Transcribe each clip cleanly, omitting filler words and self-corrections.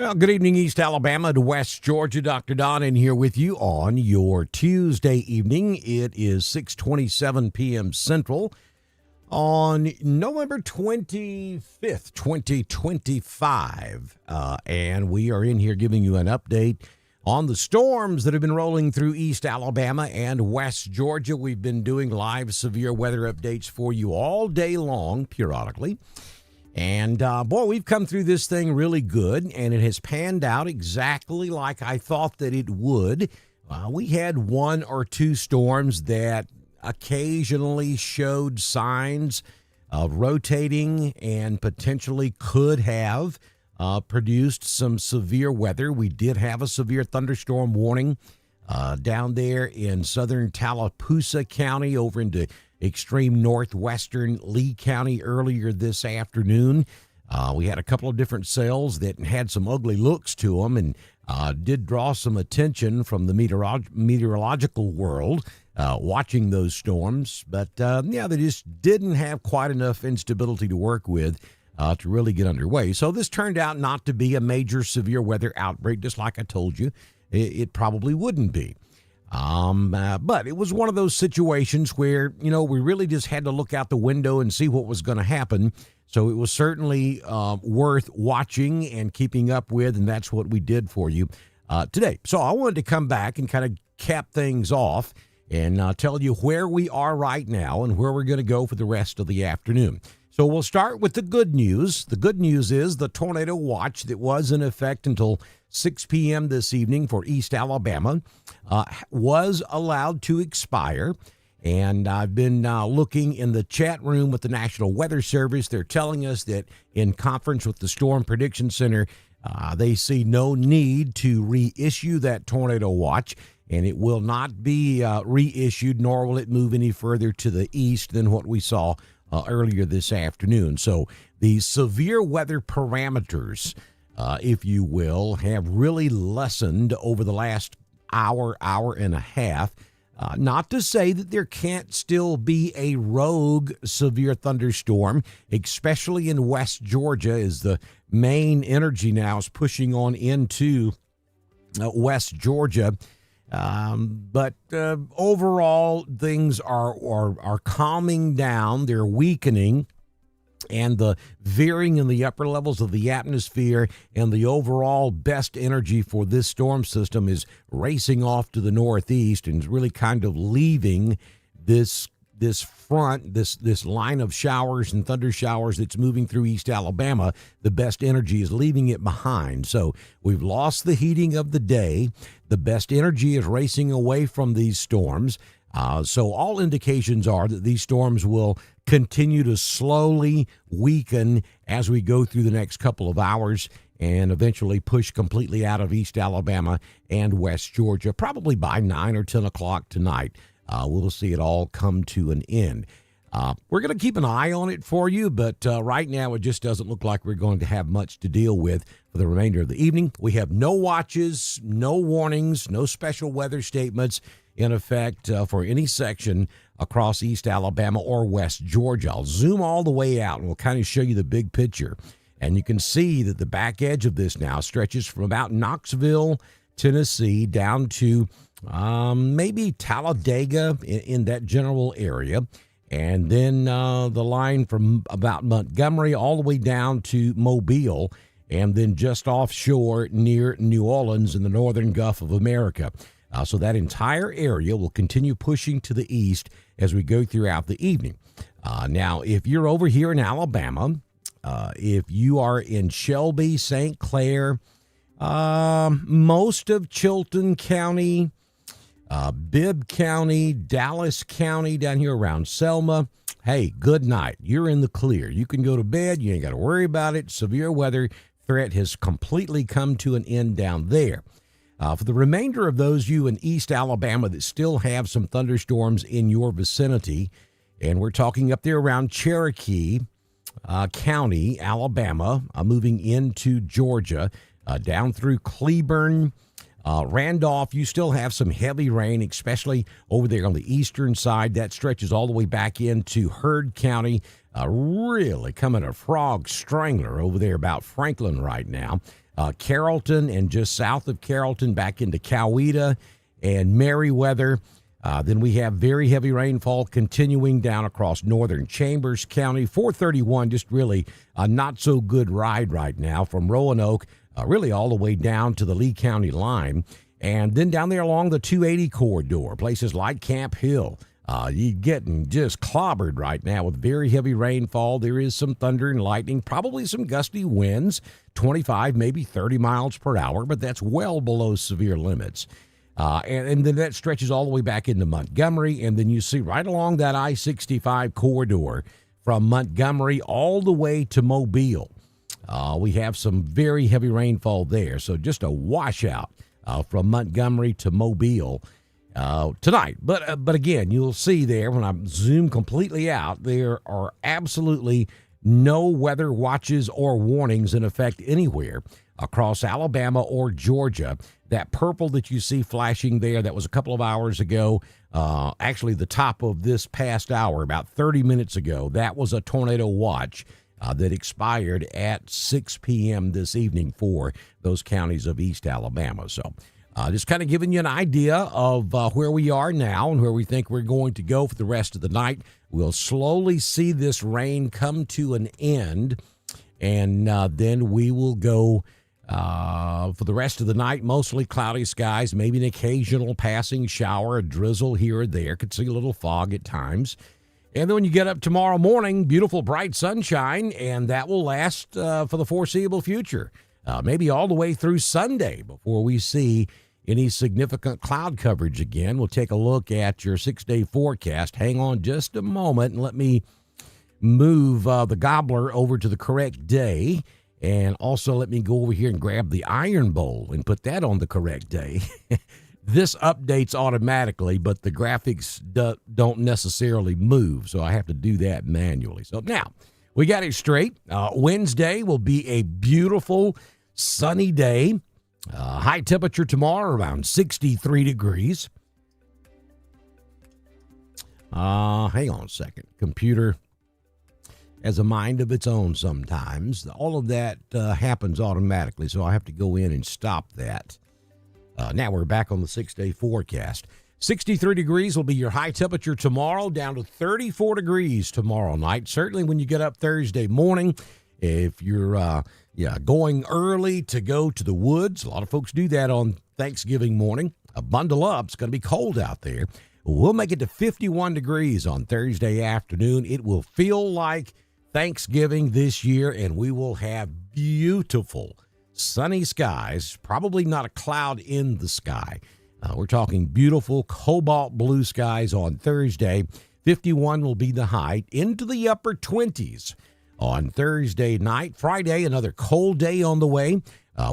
Well, good evening, East Alabama to West Georgia. Dr. Don in here with you on your Tuesday evening. It is 6:27 p.m. Central on November 25th, 2025. And we are in here giving you an update on the storms that have been rolling through East Alabama and West Georgia. We've been doing live severe weather updates for you all day long, periodically. And, boy, we've come through this thing really good, and it has panned out exactly like I thought that it would. We had one or two storms that occasionally showed signs of rotating and potentially could have produced some severe weather. We did have a severe thunderstorm warning down there in southern Tallapoosa County over into extreme northwestern Lee County earlier this afternoon. We had a couple of different cells that had some ugly looks to them and did draw some attention from the meteorological world watching those storms. But, they just didn't have quite enough instability to work with to really get underway. So this turned out not to be a major severe weather outbreak, just like I told you it probably wouldn't be. But it was one of those situations where, we really just had to look out the window and see what was going to happen. So it was certainly worth watching and keeping up with, and that's what we did for you today. So I wanted to come back and kind of cap things off and tell you where we are right now and where we're going to go for the rest of the afternoon. So we'll start with the good news. The good news is the tornado watch that was in effect until 6 p.m. this evening for East Alabama was allowed to expire. And I've been looking in the chat room with the National Weather Service. They're telling us that in conference with the Storm Prediction Center, they see no need to reissue that tornado watch. And it will not be reissued, nor will it move any further to the east than what we saw earlier this afternoon. So the severe weather parameters, if you will, have really lessened over the last hour and a half. Not to say that there can't still be a rogue severe thunderstorm, especially in West Georgia, as the main energy now is pushing on into West Georgia. But overall, things are calming down. They're weakening. And the veering in the upper levels of the atmosphere and the overall best energy for this storm system is racing off to the northeast and is really kind of leaving this front, this line of showers and thunder showers that's moving through East Alabama. The best energy is leaving it behind. So we've lost the heating of the day. The best energy is racing away from these storms. So all indications are that these storms will continue to slowly weaken as we go through the next couple of hours and eventually push completely out of East Alabama and West Georgia, probably by 9 or 10 o'clock tonight. We'll see it all come to an end. We're going to keep an eye on it for you, but right now it just doesn't look like we're going to have much to deal with for the remainder of the evening. We have no watches, no warnings, no special weather statements in effect for any section across East Alabama or West Georgia. I'll zoom all the way out and we'll kind of show you the big picture. And you can see that the back edge of this now stretches from about Knoxville, Tennessee, down to maybe Talladega in that general area. And then the line from about Montgomery all the way down to Mobile, and then just offshore near New Orleans in the northern Gulf of America. So that entire area will continue pushing to the east as we go throughout the evening. Now, if you're over here in Alabama, if you are in Shelby, St. Clair, most of Chilton County, Bibb County, Dallas County, down here around Selma, hey, good night. You're in the clear. You can go to bed. You ain't got to worry about it. Severe weather threat has completely come to an end down there. For the remainder of those you in East Alabama that still have some thunderstorms in your vicinity, and we're talking up there around Cherokee County, Alabama, moving into Georgia, down through Cleburne, Randolph, you still have some heavy rain, especially over there on the eastern side. That stretches all the way back into Heard County, really coming a frog strangler over there about Franklin right now. Carrollton and just south of Carrollton back into Coweta and Meriwether. Then we have very heavy rainfall continuing down across northern Chambers County. 431, just really a not so good ride right now from Roanoke, really all the way down to the Lee County line. And then down there along the 280 corridor, places like Camp Hill. You're getting just clobbered right now with very heavy rainfall. There is some thunder and lightning, probably some gusty winds, 25, maybe 30 miles per hour, but that's well below severe limits. And then that stretches all the way back into Montgomery, and then you see right along that I-65 corridor from Montgomery all the way to Mobile. We have some very heavy rainfall there, so just a washout from Montgomery to Mobile tonight. But again, you'll see there when I zoom completely out, there are absolutely no weather watches or warnings in effect anywhere across Alabama or Georgia. That purple that you see flashing there, that was a couple of hours ago. Actually, the top of this past hour, about 30 minutes ago, that was a tornado watch that expired at 6 p.m. this evening for those counties of East Alabama. So just kind of giving you an idea of where we are now and where we think we're going to go for the rest of the night. We'll slowly see this rain come to an end, and then we will go for the rest of the night, mostly cloudy skies, maybe an occasional passing shower, a drizzle here or there. Could see a little fog at times. And then when you get up tomorrow morning, beautiful bright sunshine, and that will last for the foreseeable future. Maybe all the way through Sunday before we see any significant cloud coverage again. We'll take a look at your 6-day forecast. Hang on just a moment and let me move the gobbler over to the correct day. And also let me go over here and grab the iron bowl and put that on the correct day. This updates automatically, but the graphics don't necessarily move, so I have to do that manually. So now, we got it straight. Wednesday will be a beautiful, sunny day. High temperature tomorrow around 63 degrees. Hang on a second. Computer has a mind of its own sometimes. All of that happens automatically, so I have to go in and stop that. Now we're back on the 6-day forecast. 63 degrees will be your high temperature tomorrow, down to 34 degrees tomorrow night. Certainly when you get up Thursday morning, if you're going early to go to the woods, a lot of folks do that on Thanksgiving morning. Bundle up. It's going to be cold out there. We'll make it to 51 degrees on Thursday afternoon. It will feel like Thanksgiving this year, and we will have beautiful sunny skies, probably not a cloud in the sky. We're talking beautiful cobalt blue skies on Thursday. 51 will be the high, into the upper 20s on Thursday night. Friday, another cold day on the way.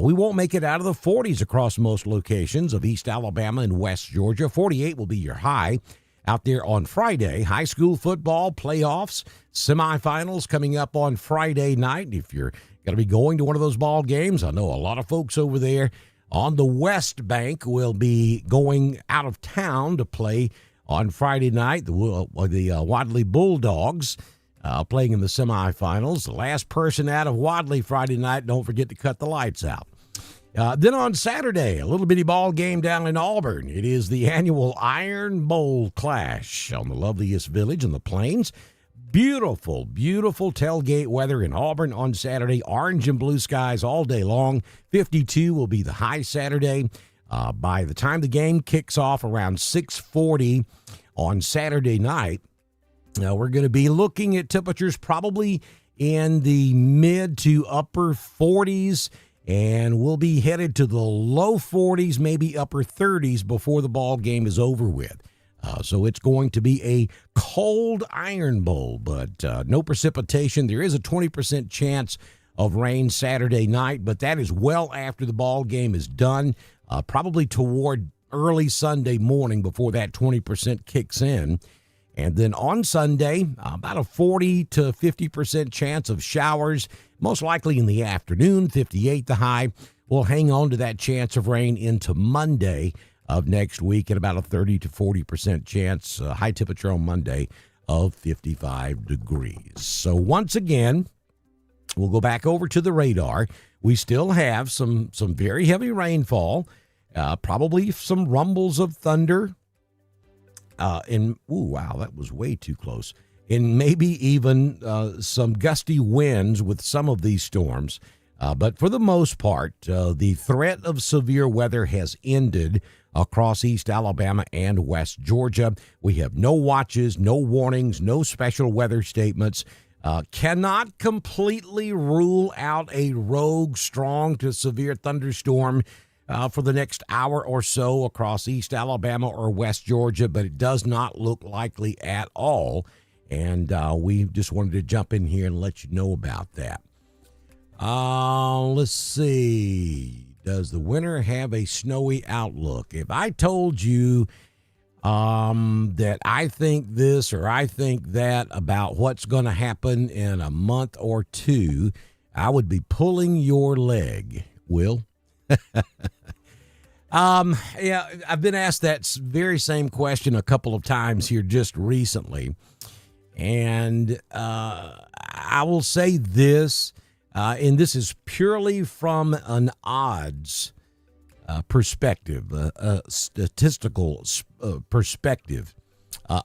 We won't make it out of the 40s across most locations of East Alabama and West Georgia. 48 will be your high out there on Friday. High school football playoffs, semifinals coming up on Friday night. If you're going to be going to one of those ball games, I know a lot of folks over there on the West Bank will be going out of town to play on Friday night. The Wadley Bulldogs playing in the semifinals. The last person out of Wadley Friday night, don't forget to cut the lights out. Then on Saturday, a little bitty ball game down in Auburn. It is the annual Iron Bowl Clash on the loveliest village in the Plains. Beautiful, beautiful tailgate weather in Auburn on Saturday. Orange and blue skies all day long. 52 will be the high Saturday. By the time the game kicks off around 6:40 on Saturday night, we're going to be looking at temperatures probably in the mid to upper 40s, and we'll be headed to the low 40s, maybe upper 30s before the ball game is over with. So it's going to be a cold Iron Bowl, but no precipitation. There is a 20% chance of rain Saturday night, but that is well after the ball game is done, probably toward early Sunday morning before that 20% kicks in. And then on Sunday, about a 40 to 50% chance of showers, most likely in the afternoon, 58 the high. We'll hang on to that chance of rain into Monday of next week at about a 30 to 40% chance, high temperature on Monday of 55 degrees. So once again, We'll go back over to the radar. We still have some very heavy rainfall, probably some rumbles of thunder. Wow, that was way too close. And maybe even some gusty winds with some of these storms. But for the most part, the threat of severe weather has ended across East Alabama and West Georgia. We have no watches, no warnings, no special weather statements. Cannot completely rule out a rogue strong to severe thunderstorm for the next hour or so across East Alabama or West Georgia, but it does not look likely at all. And we just wanted to jump in here and let you know about that. Let's see. Does the winter have a snowy outlook? If I told you that I think this or I think that about what's going to happen in a month or two, I would be pulling your leg, Will. Yeah, I've been asked that very same question a couple of times here just recently. And I will say this, and this is purely from an odds perspective, a statistical perspective.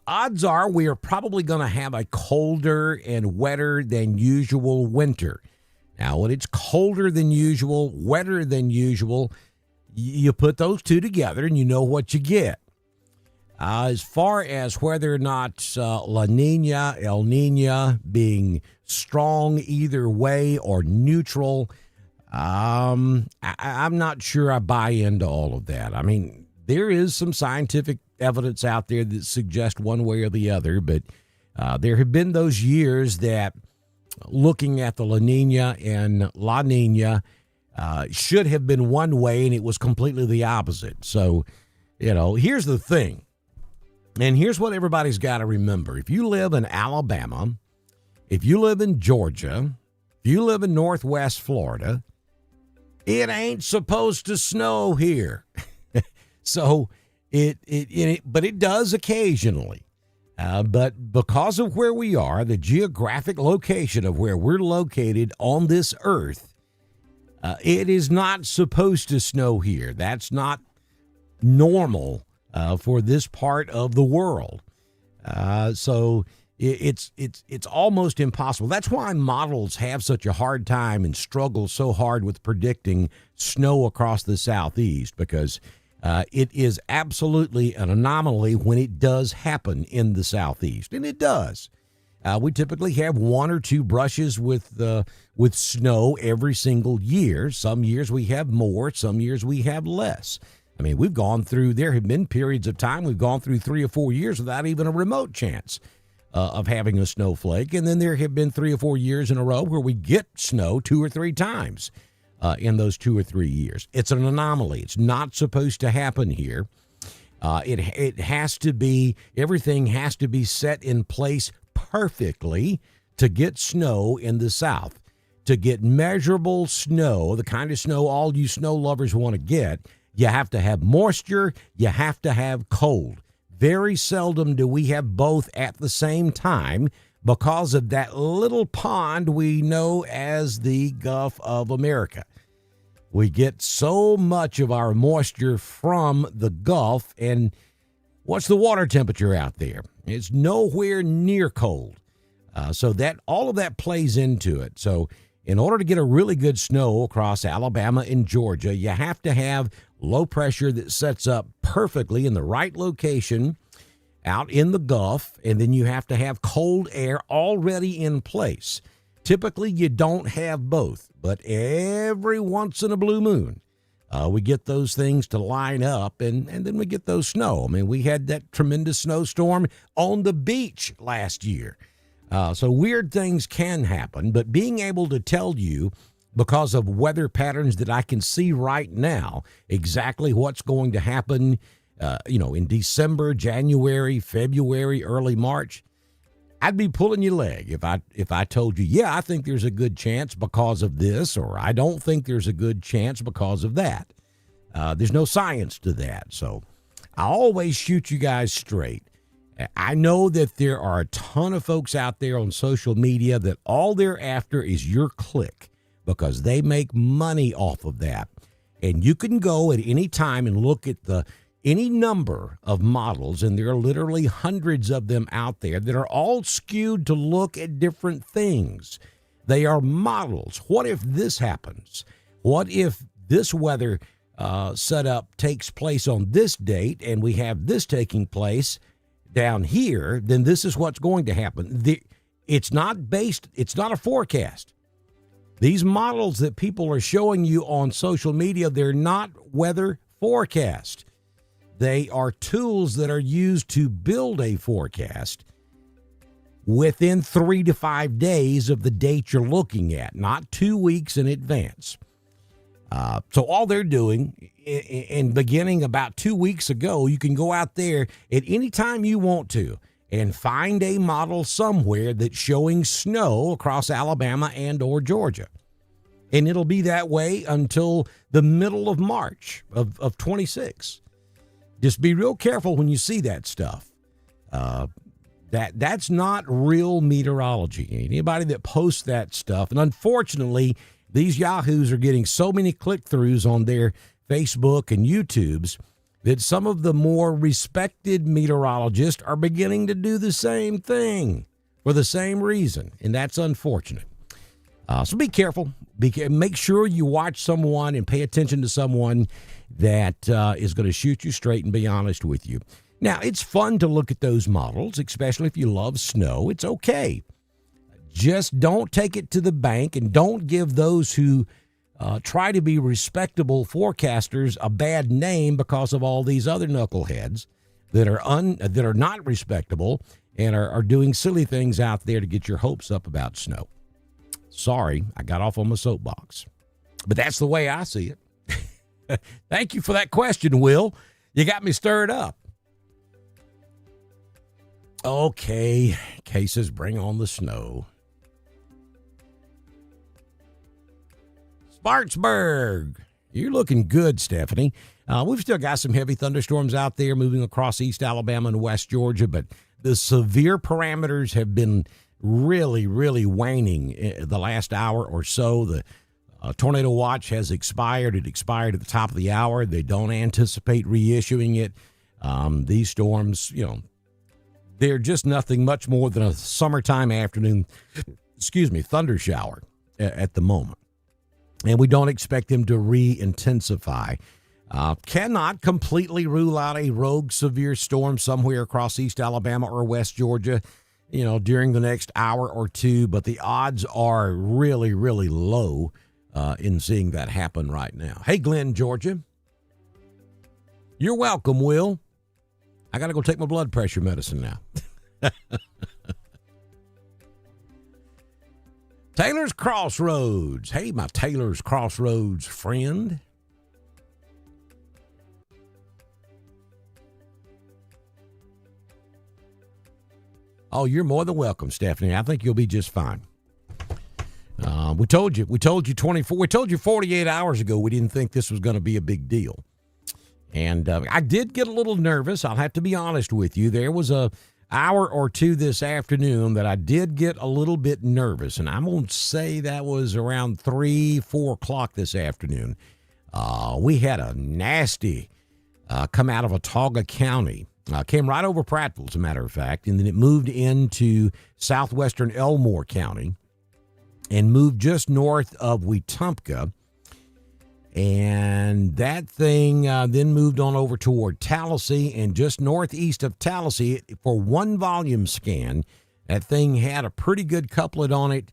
Odds are we are probably going to have a colder and wetter than usual winter. Now, when it's colder than usual, wetter than usual, you put those two together and you know what you get. As far as whether or not La Nina, El Nina being strong either way or neutral, I'm not sure I buy into all of that. I mean, there is some scientific evidence out there that suggests one way or the other, but there have been those years that looking at the La Nina and La Nina should have been one way, and it was completely the opposite. So, here's the thing. And here's what everybody's got to remember. If you live in Alabama, if you live in Georgia, if you live in Northwest Florida, it ain't supposed to snow here. So but it does occasionally. But because of where we are, the geographic location of where we're located on this earth, it is not supposed to snow here. That's not normal for this part of the world. So it's almost impossible. That's why models have such a hard time and struggle so hard with predicting snow across the Southeast, because it is absolutely an anomaly when it does happen in the Southeast, and it does. We typically have one or two brushes with snow every single year. Some years we have more, some years we have less. I mean, there have been periods of time we've gone through 3 or 4 years without even a remote chance of having a snowflake. And then there have been 3 or 4 years in a row where we get snow 2 or 3 times in those 2 or 3 years. It's an anomaly. It's not supposed to happen here. It has to be, everything has to be set in place perfectly to get snow in the South. To get measurable snow, the kind of snow all you snow lovers want to get, you have to have moisture, you have to have cold. Very seldom do we have both at the same time because of that little pond we know as the Gulf of America. We get so much of our moisture from the Gulf, and what's the water temperature out there? It's nowhere near cold. So that all of that plays into it. So in order to get a really good snow across Alabama and Georgia, you have to have low pressure that sets up perfectly in the right location out in the Gulf, and then you have to have cold air already in place. Typically, you don't have both, but every once in a blue moon, we get those things to line up, and then we get those snow. I mean, we had that tremendous snowstorm on the beach last year. So weird things can happen, but being able to tell you, because of weather patterns that I can see right now, exactly what's going to happen, in December, January, February, early March, I'd be pulling your leg if I told you, yeah, I think there's a good chance because of this, or I don't think there's a good chance because of that. There's no science to that. So I always shoot you guys straight. I know that there are a ton of folks out there on social media that all they're after is your click because they make money off of that. And you can go at any time and look at any number of models, and there are literally hundreds of them out there that are all skewed to look at different things. They are models. What if this happens? What if this weather setup takes place on this date and we have this taking place down here? Then this is what's going to happen. It's not a forecast. These models that people are showing you on social media, they're not weather forecast. They are tools that are used to build a forecast within 3 to 5 days of the date you're looking at, not 2 weeks in advance. So all they're doing, and beginning about 2 weeks ago, you can go out there at any time you want to and find a model somewhere that's showing snow across Alabama and or Georgia. And it'll be that way until the middle of March of 26. Just be real careful when you see that stuff. That's not real meteorology. Anybody that posts that stuff, and unfortunately, these yahoos are getting so many click-throughs on their Facebook and YouTubes that some of the more respected meteorologists are beginning to do the same thing for the same reason, and that's unfortunate. So be careful. Make sure you watch someone and pay attention to someone that is going to shoot you straight and be honest with you. Now, it's fun to look at those models, especially if you love snow. It's okay. Just don't take it to the bank, and don't give those who try to be respectable forecasters a bad name because of all these other knuckleheads that are not respectable and are doing silly things out there to get your hopes up about snow. Sorry, I got off on my soapbox, but that's the way I see it. Thank you for that question, Will. You got me stirred up. Okay, cases, bring on the snow. Spartanburg, you're looking good, Stephanie. We've still got some heavy thunderstorms out there moving across East Alabama and West Georgia, but the severe parameters have been really, really waning the last hour or so. The tornado watch has expired. It expired at the top of the hour. They don't anticipate reissuing it. These storms, they're just nothing much more than a summertime afternoon, thunder shower at the moment. And we don't expect them to re-intensify. Cannot completely rule out a rogue severe storm somewhere across East Alabama or West Georgia, during the next hour or two, but the odds are really, really low in seeing that happen right now. Hey, Glenn, Georgia. You're welcome, Will. I got to go take my blood pressure medicine now. Taylor's Crossroads. Hey, my Taylor's Crossroads friend. Oh, you're more than welcome, Stephanie. I think you'll be just fine. We told you 48 hours ago we didn't think this was going to be a big deal. And I did get a little nervous. I'll have to be honest with you. There was a hour or two this afternoon that I did get a little bit nervous. And I'm going to say that was around 4 o'clock this afternoon. We had a nasty come out of Watauga County. Came right over Prattville, as a matter of fact, and then it moved into southwestern Elmore County and moved just north of Wetumpka. And that thing then moved on over toward Tallahassee, and just northeast of Tallahassee, for one volume scan, that thing had a pretty good couplet on it,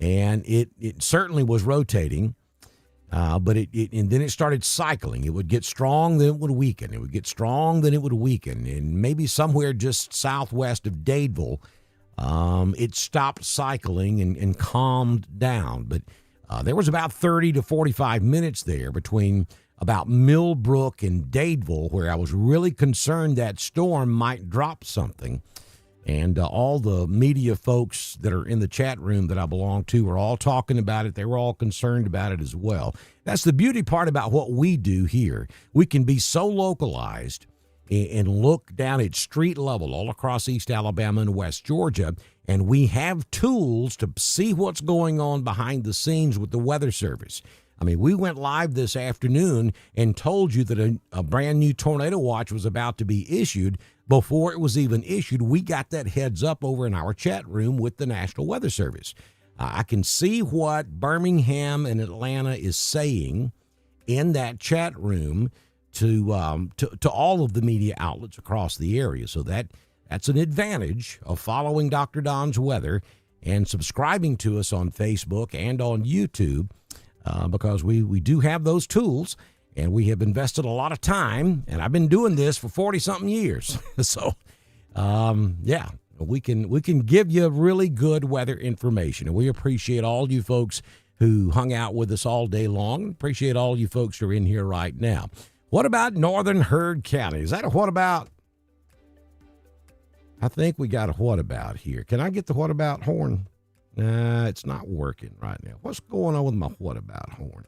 and it certainly was rotating. But and then it started cycling. It would get strong, then it would weaken. It would get strong, then it would weaken. And maybe somewhere just southwest of Dadeville, it stopped cycling and calmed down. But there was about 30 to 45 minutes there between about Millbrook and Dadeville where I was really concerned that storm might drop something. And all the media folks that are in the chat room that I belong to were all talking about it. They were all concerned about it as well. That's the beauty part about what we do here. We can be so localized and look down at street level all across East Alabama and West Georgia, and we have tools to see what's going on behind the scenes with the Weather Service. I mean, we went live this afternoon and told you that a brand new tornado watch was about to be issued. Before it was even issued, we got that heads up over in our chat room with the National Weather Service. I can see what Birmingham and Atlanta is saying in that chat room to all of the media outlets across the area. So that's an advantage of following Dr. Don's weather and subscribing to us on Facebook and on YouTube, because we do have those tools, and we have invested a lot of time, and I've been doing this for 40-something years. So, yeah, we can give you really good weather information, and we appreciate all you folks who hung out with us all day long. Appreciate all you folks who are in here right now. What about northern Heard County? Is that a what about? I think we got a what about here. Can I get the what about horn? It's not working right now. What's going on with my what about horn?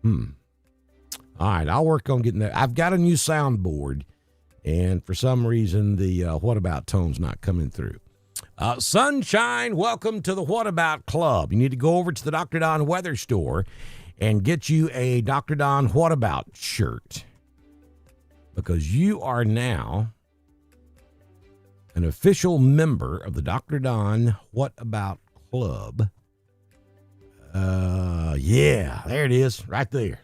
All right, I'll work on getting that. I've got a new soundboard, and for some reason, the what about tone's not coming through. Sunshine, welcome to the What About Club. You need to go over to the Dr. Don Weather Store and get you a Dr. Don What About shirt, because you are now an official member of the Dr. Don What About Club. Yeah, there it is, right there.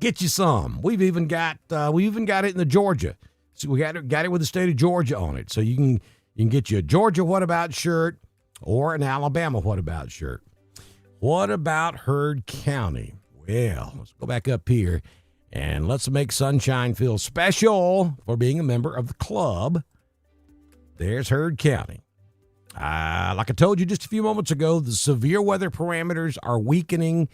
Get you some. We've even got it in the Georgia. So we got it with the state of Georgia on it. So you can get you a Georgia What About shirt or an Alabama What About shirt. What about Heard County? Well, let's go back up here and let's make Sunshine feel special for being a member of the club. There's Heard County. Like I told you just a few moments ago, the severe weather parameters are weakening.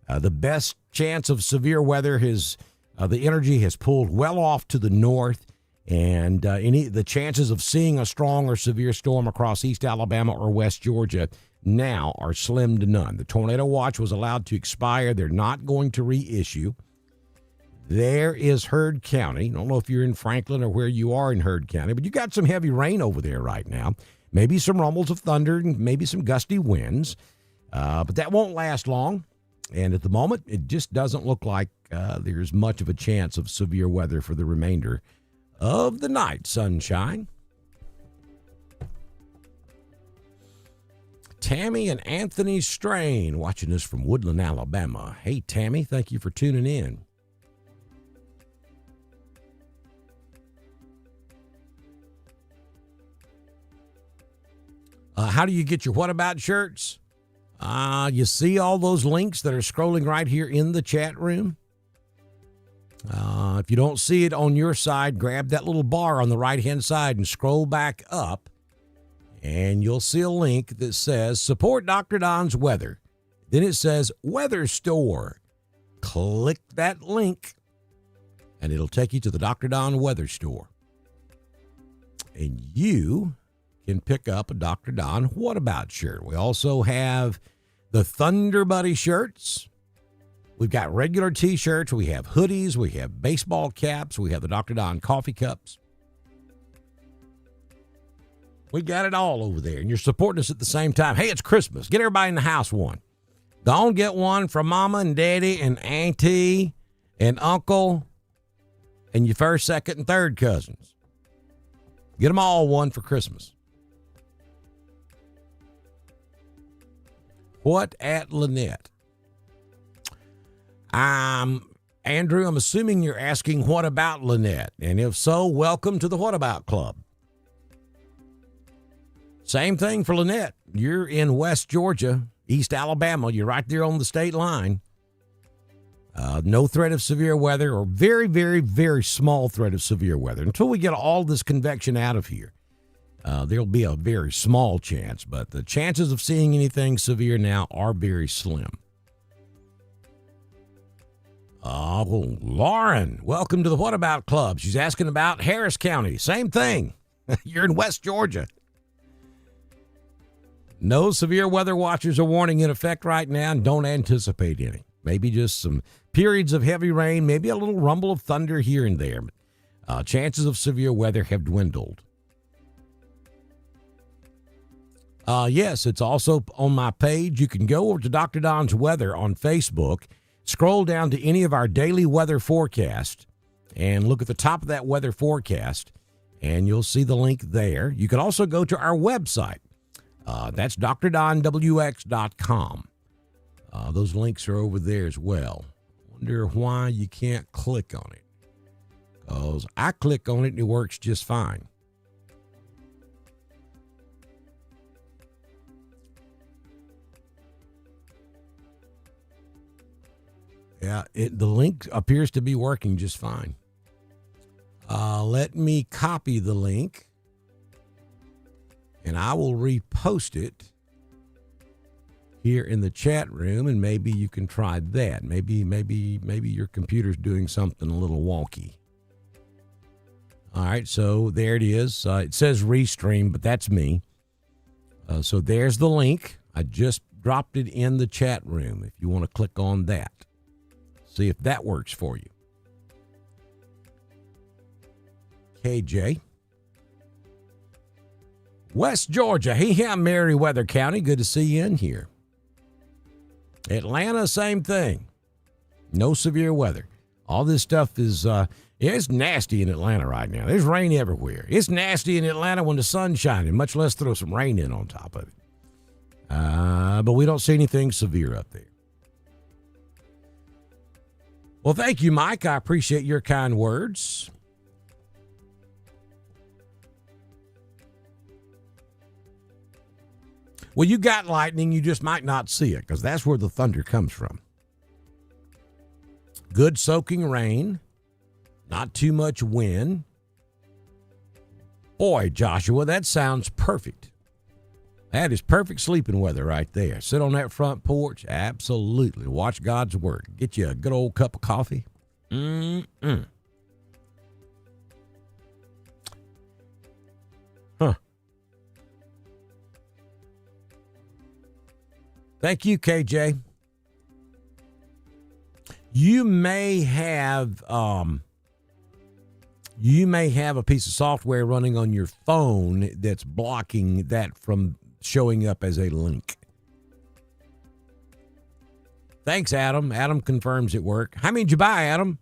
The best chance of severe weather the energy has pulled well off to the north, and the chances of seeing a strong or severe storm across East Alabama or West Georgia now are slim to none. The tornado watch was allowed to expire. They're not going to reissue. There is Heard County. I don't know if you're in Franklin or where you are in Heard County, but you got some heavy rain over there right now. Maybe some rumbles of thunder and maybe some gusty winds, but that won't last long. And at the moment, it just doesn't look like there's much of a chance of severe weather for the remainder of the night, Sunshine. Tammy and Anthony Strain watching us from Woodland, Alabama. Hey, Tammy, thank you for tuning in. How do you get your What About shirts? You see all those links that are scrolling right here in the chat room? If you don't see it on your side, grab that little bar on the right-hand side and scroll back up, and you'll see a link that says Support Dr. Don's Weather. Then it says Weather Store. Click that link, and it'll take you to the Dr. Don Weather Store. And you can pick up a Dr. Don What About shirt. We also have the Thunder Buddy shirts. We've got regular T-shirts. We have hoodies. We have baseball caps. We have the Dr. Don coffee cups. We got it all over there, and you're supporting us at the same time. Hey, it's Christmas. Get everybody in the house one. Don't get one from Mama and Daddy and Auntie and Uncle and your first, second, and third cousins. Get them all one for Christmas. What at Lynette? Andrew, I'm assuming you're asking what about Lynette? And if so, welcome to the What About Club. Same thing for Lynette. You're in West Georgia, East Alabama. You're right there on the state line. No threat of severe weather, or very, very, very small threat of severe weather. Until we get all this convection out of here, there'll be a very small chance, but the chances of seeing anything severe now are very slim. Oh, Lauren, welcome to the What About Club. She's asking about Harris County. Same thing. You're in West Georgia. No severe weather watches or warning in effect right now, and don't anticipate any. Maybe just some periods of heavy rain, maybe a little rumble of thunder here and there. Chances of severe weather have dwindled. Yes, it's also on my page. You can go over to Dr. Don's Weather on Facebook, scroll down to any of our daily weather forecast, and look at the top of that weather forecast, and you'll see the link there. You can also go to our website. That's drdonwx.com. Those links are over there as well. Wonder why you can't click on it. Because I click on it and it works just fine. Yeah, the link appears to be working just fine. Let me copy the link, and I will repost it here in the chat room, and maybe you can try that. Maybe your computer's doing something a little wonky. All right, so there it is. It says Restream, but that's me. So there's the link. I just dropped it in the chat room if you want to click on that. See if that works for you. KJ. West Georgia. Hey, I'm Meriwether County. Good to see you in here. Atlanta, same thing. No severe weather. All this stuff is, it's nasty in Atlanta right now. There's rain everywhere. It's nasty in Atlanta when the sun's shining, much less throw some rain in on top of it. But we don't see anything severe up there. Well, thank you, Mike. I appreciate your kind words. Well, you got lightning, you just might not see it, because that's where the thunder comes from. Good soaking rain, not too much wind. Boy, Joshua, that sounds perfect. That is perfect sleeping weather right there. Sit on that front porch, absolutely. Watch God's work. Get you a good old cup of coffee. Huh. Thank you, KJ. You may have a piece of software running on your phone that's blocking that from showing up as a link. Thanks, Adam. Adam confirms it worked. How many did you buy, Adam?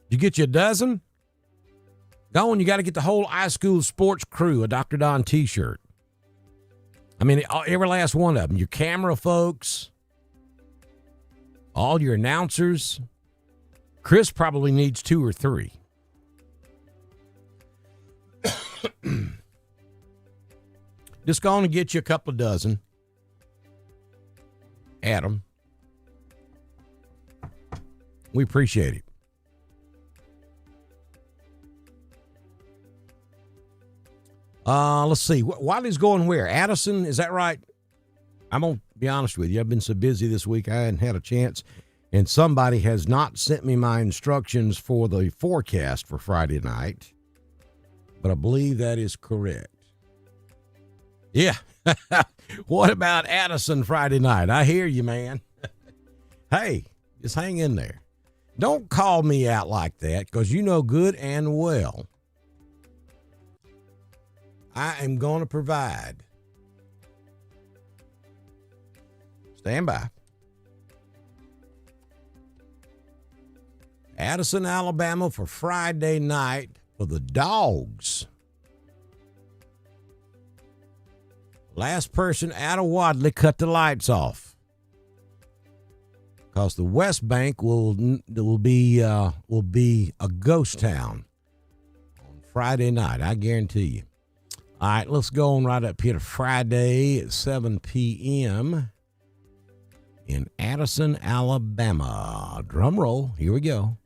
Did you get you a dozen? Go on, you got to get the whole iSchool sports crew a Dr. Don t-shirt. I mean, every last one of them. Your camera folks, all your announcers. Chris probably needs 2 or 3. Just go on and get you a couple of dozen. Adam. We appreciate it. Let's see. Wiley's going where? Addison, is that right? I'm going to be honest with you. I've been so busy this week, I hadn't had a chance. And somebody has not sent me my instructions for the forecast for Friday night. But I believe that is correct. Yeah. What about Addison Friday night? I hear you, man. Hey, just hang in there. Don't call me out like that, because you know good and well I am going to provide. Stand by. Addison, Alabama for Friday night for the Dogs. Last person out of Wadley cut the lights off, because the West Bank will be a ghost town on Friday night. I guarantee you. All right, let's go on right up here to Friday at 7 p.m. in Addison, Alabama. Drum roll. Here we go.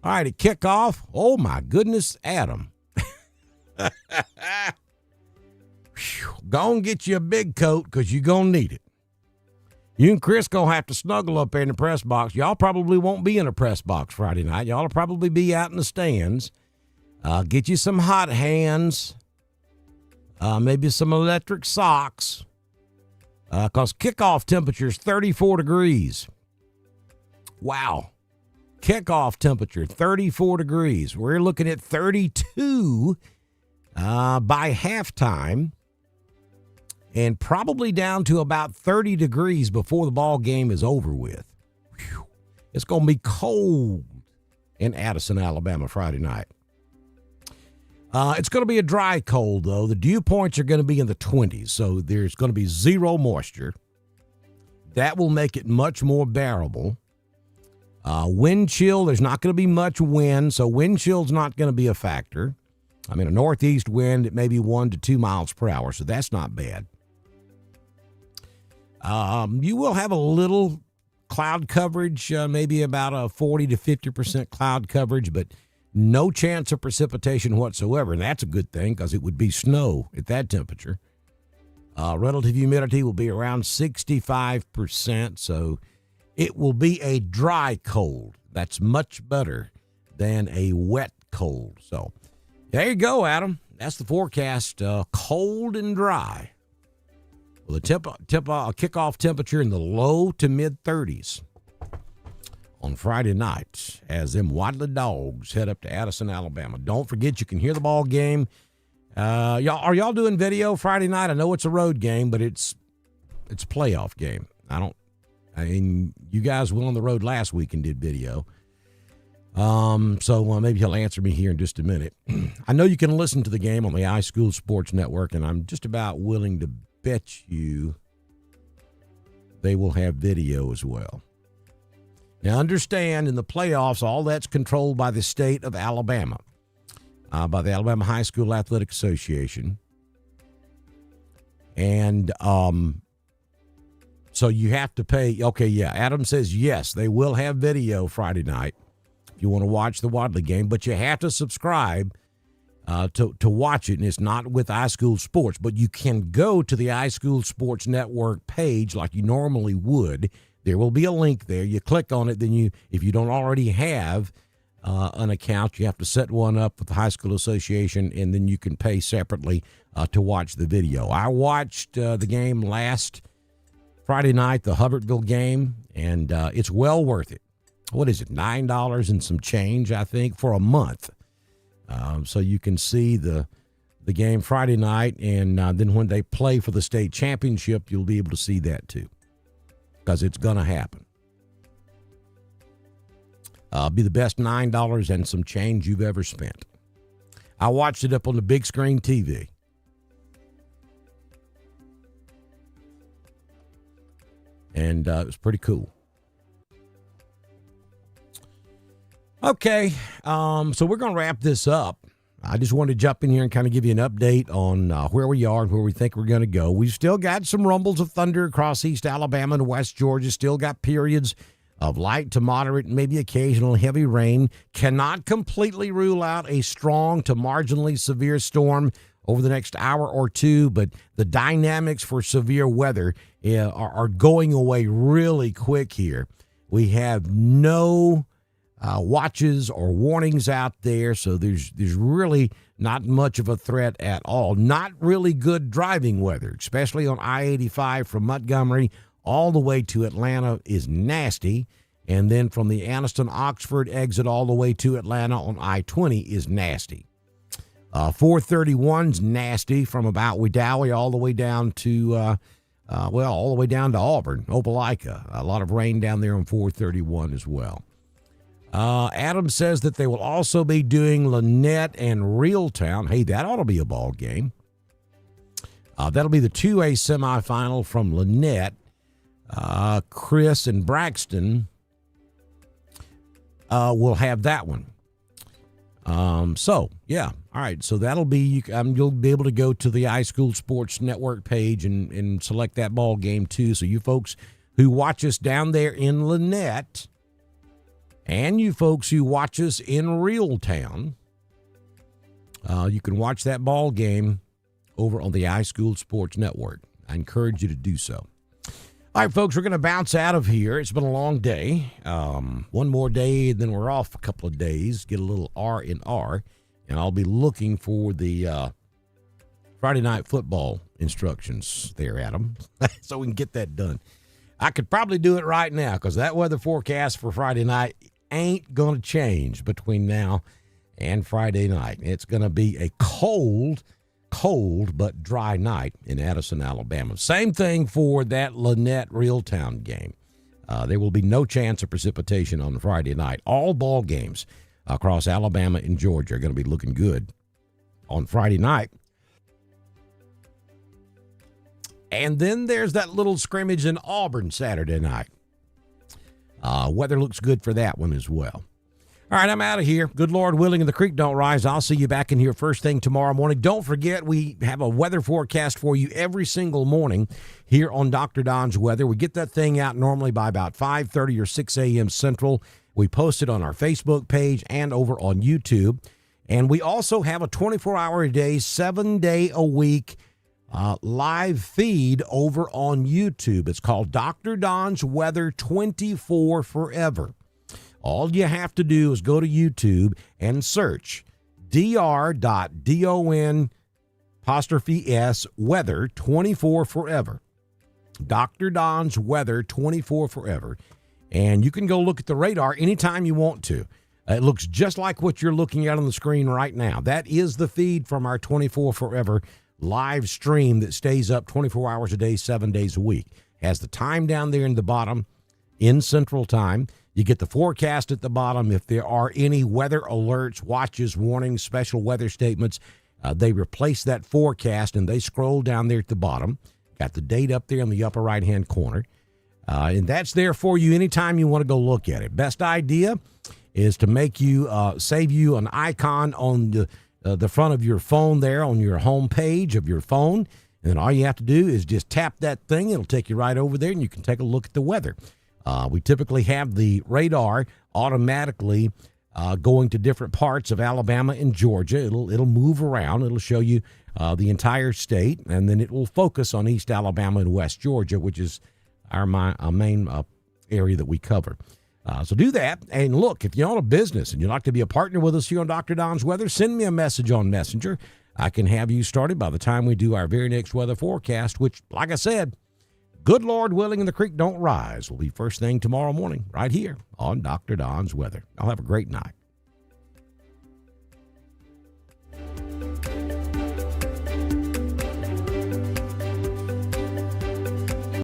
All right, at kickoff. Oh, my goodness, Adam. Go and get you a big coat, because you're going to need it. You and Chris going to have to snuggle up there in the press box. Y'all probably won't be in a press box Friday night. Y'all will probably be out in the stands. Get you some hot hands. Maybe some electric socks, because kickoff temperature is 34 degrees. Wow. Kickoff temperature, 34 degrees. We're looking at 32 by halftime, and probably down to about 30 degrees before the ball game is over with. Whew. It's going to be cold in Addison, Alabama, Friday night. It's going to be a dry cold, though. The dew points are going to be in the 20s, so there's going to be zero moisture. That will make it much more bearable. Wind chill, there's not going to be much wind, so wind chill's not going to be a factor. I mean, a northeast wind at maybe 1 to 2 miles per hour, so that's not bad. You will have a little cloud coverage, maybe about a 40 to 50% cloud coverage, but no chance of precipitation whatsoever, and that's a good thing because it would be snow at that temperature. Relative humidity will be around 65%, so it will be a dry cold. That's much better than a wet cold. So there you go, Adam. That's the forecast, cold and dry. Well, the kickoff temperature in the low to mid-30s on Friday night as them Wadley Dogs head up to Addison, Alabama. Don't forget, you can hear the ball game. Are y'all doing video Friday night? I know it's a road game, but it's a playoff game. I mean, you guys went on the road last week and did video. So maybe he'll answer me here in just a minute. I know you can listen to the game on the iSchool Sports Network, and I'm just about willing to bet you they will have video as well. Now, understand, in the playoffs, all that's controlled by the state of Alabama, by the Alabama High School Athletic Association. And so you have to pay. Okay, yeah, Adam says yes, they will have video Friday night if you want to watch the Wadley game, but you have to subscribe to watch it, and it's not with iSchool Sports, but you can go to the iSchool Sports Network page like you normally would. There will be a link there. You click on it, then if you don't already have an account, you have to set one up with the High School Association, and then you can pay separately to watch the video. I watched the game last Friday night, the Hubbardsville game, and it's well worth it. What is it, $9 and some change, I think, for a month. So you can see the game Friday night, and then when they play for the state championship, you'll be able to see that too, because it's going to happen. Be the best $9 and some change you've ever spent. I watched it up on the big screen TV. And it was pretty cool. Okay, so we're going to wrap this up. I just wanted to jump in here and kind of give you an update on where we are and where we think we're going to go. We've still got some rumbles of thunder across East Alabama and West Georgia. Still got periods of light to moderate, maybe occasional heavy rain. Cannot completely rule out a strong to marginally severe storm over the next hour or two, but the dynamics for severe weather are going away really quick here. We have no watches or warnings out there, so there's really not much of a threat at all. Not really good driving weather, especially on I-85 from Montgomery all the way to Atlanta is nasty, and then from the Anniston-Oxford exit all the way to Atlanta on I-20 is nasty. 431's nasty from about Wedowee all the way down to all the way down to Auburn, Opelika. A lot of rain down there on 431 as well. Adam says that they will also be doing Lynette and Reeltown. Hey, that ought to be a ball game. That'll be the 2A semifinal from Lynette. Chris and Braxton will have that one. All right. So that'll be, you'll be able to go to the iSchool Sports Network page and select that ball game too. So you folks who watch us down there in Lynette, and you folks who watch us in Reeltown, you can watch that ball game over on the iSchool Sports Network. I encourage you to do so. All right, folks, we're going to bounce out of here. It's been a long day. One more day, then we're off a couple of days. Get a little R&R, and I'll be looking for the Friday night football instructions there, Adam, so we can get that done. I could probably do it right now because that weather forecast for Friday night ain't going to change between now and Friday night. It's going to be a cold but dry night in Addison, Alabama. Same thing for that Lynette Reeltown game. There will be no chance of precipitation on Friday night. All ball games across Alabama and Georgia are going to be looking good on Friday night. And then there's that little scrimmage in Auburn Saturday night. Weather looks good for that one as well. All right, I'm out of here. Good Lord willing, and the creek don't rise. I'll see you back in here first thing tomorrow morning. Don't forget, we have a weather forecast for you every single morning here on Dr. Don's Weather. We get that thing out normally by about 5:30 or 6 a.m. Central. We post it on our Facebook page and over on YouTube. And we also have a 24-hour-a-day, 7-day-a-week live feed over on YouTube. It's called Dr. Don's Weather 24 Forever. All you have to do is go to YouTube and search dr.don''s weather 24 forever. Dr. Don's Weather 24 Forever. And you can go look at the radar anytime you want to. It looks just like what you're looking at on the screen right now. That is the feed from our 24 Forever live stream that stays up 24 hours a day, 7 days a week. Has the time down there in the bottom in Central Time. You get the forecast at the bottom. If there are any weather alerts, watches, warnings, special weather statements, they replace that forecast and they scroll down there at the bottom. Got the date up there in the upper right-hand corner. And that's there for you anytime you want to go look at it. Best idea is to make you save you an icon on the front of your phone there on your home page of your phone. And then all you have to do is just tap that thing. It'll take you right over there and you can take a look at the weather. We typically have the radar automatically going to different parts of Alabama and Georgia. It'll move around. It'll show you the entire state, and then it will focus on East Alabama and West Georgia, which is our main area that we cover. So do that. And look, if you own a business and you'd like to be a partner with us here on Dr. Don's Weather, send me a message on Messenger. I can have you started by the time we do our very next weather forecast, which, like I said, good Lord willing and the creek don't rise, will be first thing tomorrow morning right here on Dr. Don's Weather. I'll have a great night.